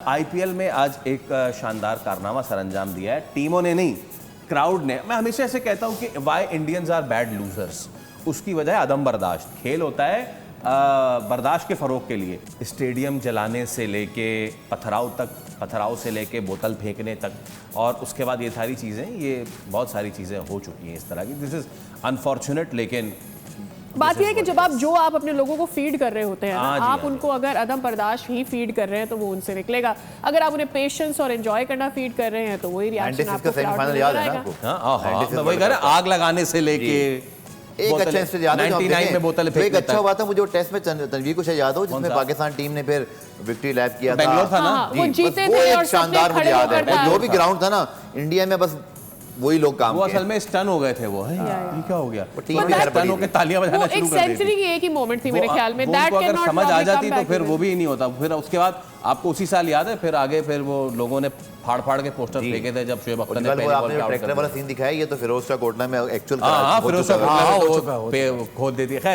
IPL में आज एक शानदार कारनामा सरअंजाम दिया है, टीमों ने नहीं, क्राउड ने। मैं हमेशा ऐसे कहता हूं कि why Indians are bad losers, उसकी वजह है अदम बर्दाश्त। खेल होता है बर्दाश्त के फ़रोग के लिए। स्टेडियम जलाने से लेके पथराव से लेके बोतल फेंकने तक, और उसके बाद ये सारी चीज़ें, ये बहुत सारी चीज़ें हो चुकी हैं इस तरह की। दिस इज़ अनफॉर्चुनेट, लेकिन बात यह है कि जब आप अपने लोगों को फीड कर रहे होते हैं ना, आप उनको अगर अदम बर्दाश्त ही फीड कर रहे हैं तो वो उनसे निकलेगा। अगर आप उन्हें पेशेंस और एंजॉय करना फीड कर रहे हैं तो वही रिएक्शन आपको क्राउड में नजर आएगा। वही कह रहे हैं, आग लगाने से लेके एक अच्छा इंसिडेंट याद है 99 में बोतल एक अच्छा हुआ था मुझे टेस्ट में, तनवीर को शायद याद हो, जिसमें पाकिस्तान टीम ने फिर विक्ट्री लैप किया था, बेंगलोर था ना, वो जीते थे और शानदार मुझे याद है। जो भी ग्राउंड था ना इंडिया में, बस वही लोग काम वो असल में स्टन हो गए थे। वो है ये क्या हो गया, स्टन होकर तालियां बजाना शुरू कर दी। एक सेंचुरी की एक ही मोमेंट थी मेरे ख्याल में, दैट अगर कैन नॉट समझ आ जाती तो फिर वो भी नहीं होता। फिर उसके बाद आपको उसी साल याद है, फिर आगे फिर वो लोगों ने फाड़ के पोस्टर फेंके थे जब शोएब अख्तर ने पहली बॉल पे आउट ट्रैक्टर वाला सीन दिखाया, ये तो फिरोज शाह कोटला में एक्चुअल फिरोज शाह कोटला में खोद देती है। खैर